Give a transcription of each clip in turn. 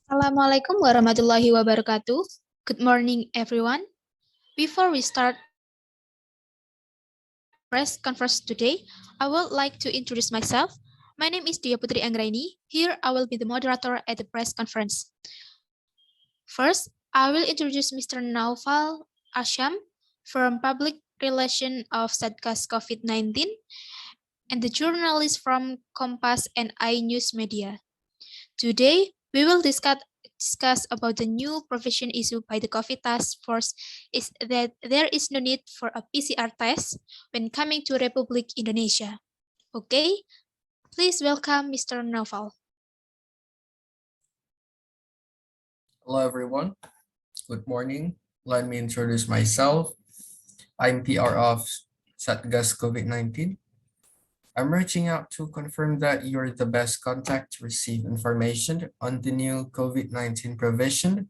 Assalamualaikum warahmatullahi wabarakatuh. Good morning, everyone. Before we start press conference today, I would like to introduce myself. My name is Dyah Putri Anggraini. Here, I will be the moderator at the press conference. First, I will introduce Mr. Naufal Asyam from Public Relation of Satgas COVID-19 and the journalist from Kompas and iNews Media. Today, we will discuss about the new provision issued by the COVID task force is that there is no need for a PCR test when coming to Republic Indonesia. Okay, please welcome Mr. Naufal. Hello everyone, good morning. Let me introduce myself. I'm PR of Satgas COVID-19. I'm reaching out to confirm that you're the best contact to receive information on the new COVID-19 provision.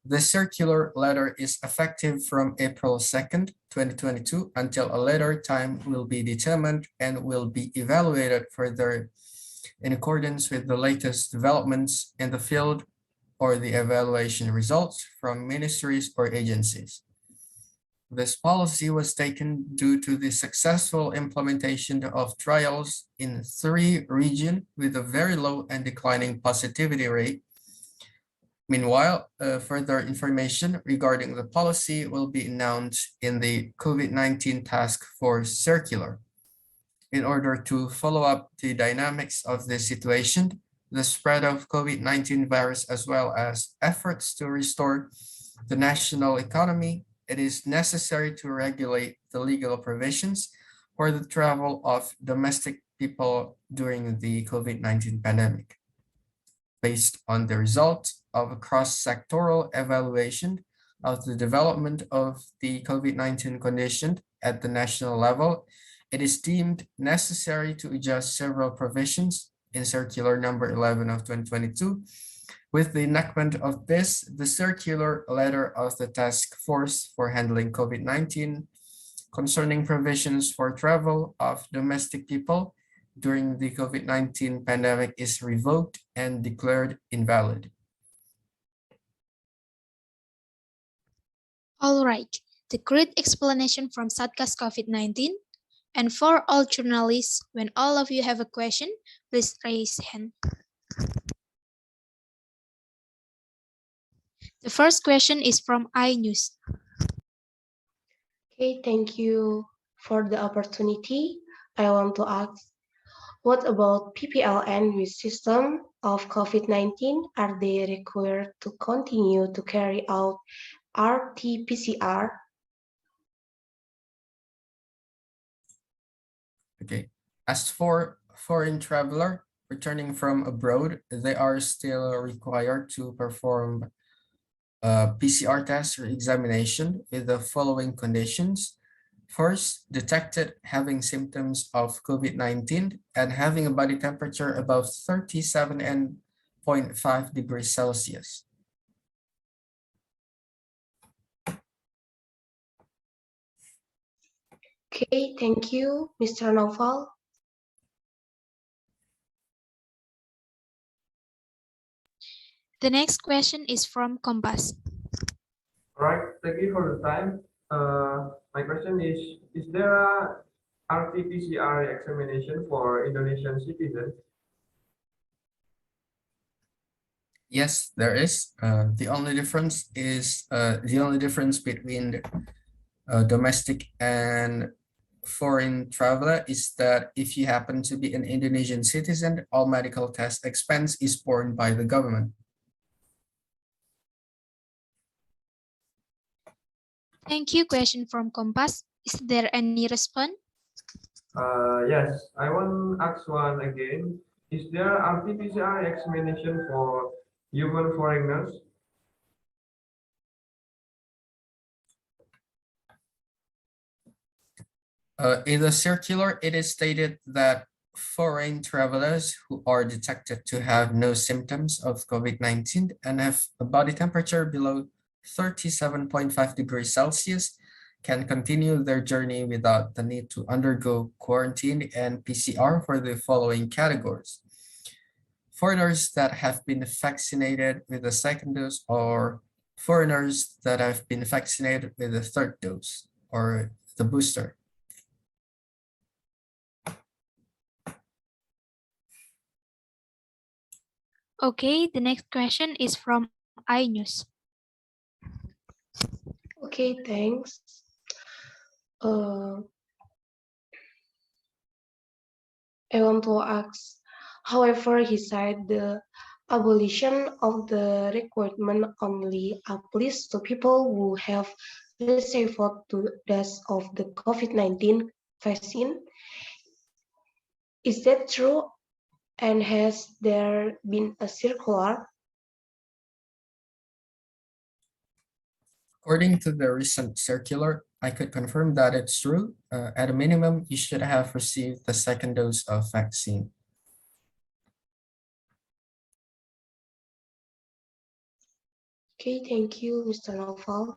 The circular letter is effective from April 2nd, 2022 until a later time will be determined and will be evaluated further in accordance with the latest developments in the field or the evaluation results from ministries or agencies. This policy was taken due to the successful implementation of trials in 3 regions with a very low and declining positivity rate. Meanwhile, further information regarding the policy will be announced in the COVID-19 Task Force Circular. In order to follow up the dynamics of this situation, the spread of COVID-19 virus, as well as efforts to restore the national economy, it is necessary to regulate the legal provisions for the travel of domestic people during the COVID-19 pandemic. Based on the result of a cross-sectoral evaluation of the development of the COVID-19 condition at the national level, it is deemed necessary to adjust several provisions in Circular Number 11 of 2022. With the enactment of this, the circular letter of the Task Force for Handling COVID-19 concerning provisions for travel of domestic people during the COVID-19 pandemic is revoked and declared invalid. All right, the great explanation from Satgas COVID-19. And for all journalists, when all of you have a question, please raise hand. The first question is from iNews. Okay, thank you for the opportunity. I want to ask, what about PPLN with system of COVID-19? Are they required to continue to carry out RT-PCR? Okay. As for foreign traveler returning from abroad, they are still required to perform a PCR test or examination with the following conditions. First, detected having symptoms of COVID-19 and having a body temperature above 37.5 degrees Celsius. Okay, thank you, Mr. Naufal. The next question is from Kompas. All right, thank you for the time. My question is there a RT-PCR examination for Indonesian citizens? Yes, there is. The only difference between domestic and foreign traveler is that if you happen to be an Indonesian citizen, all medical test expense is borne by the government. Thank you. Question from Kompas. Is there any response? Yes, I want to ask one again. Is there RT-PCR examination for human foreigners? In the circular, it is stated that foreign travelers who are detected to have no symptoms of COVID-19 and have a body temperature below 37.5 degrees Celsius can continue their journey without the need to undergo quarantine and PCR for the following categories. foreigners that have been vaccinated with the second dose or foreigners that have been vaccinated with the third dose or the booster. Okay, the next question is from iNews. Okay, thanks. I want to ask, however, he said the abolition of the requirement only applies to people who have received two doses of the COVID-19 vaccine. Is that true? And has there been a circular? According to the recent circular, I could confirm that it's true. At a minimum, you should have received the second dose of vaccine. Okay, thank you, Mr. Naufal.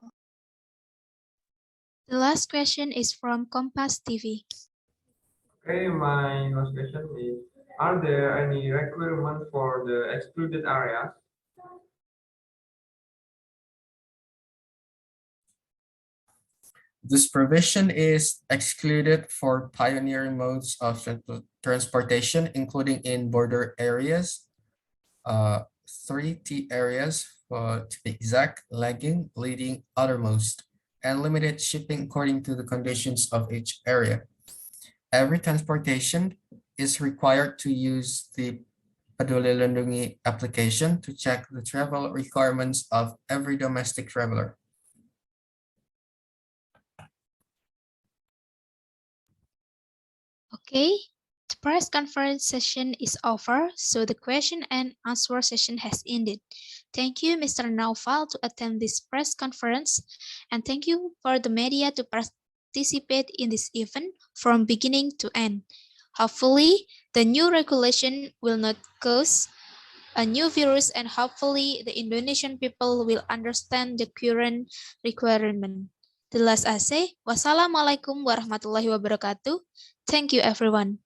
The last question is from Kompas TV. Okay, my last question is, are there any requirements for the excluded areas? This provision is excluded for pioneering modes of transportation, including in border areas, 3T areas, to be exact, lagging, leading, outermost, and limited shipping according to the conditions of each area. Every transportation is required to use the Peduli Lindungi application to check the travel requirements of every domestic traveler. Okay, the press conference session is over, so the question and answer session has ended. Thank you, Mr. Naufal, to attend this press conference, and thank you for the media to participate in this event from beginning to end. Hopefully, the new regulation will not cause a new virus, and hopefully the Indonesian people will understand the current requirement. The last I say, wassalamualaikum warahmatullahi wabarakatuh. Thank you, everyone.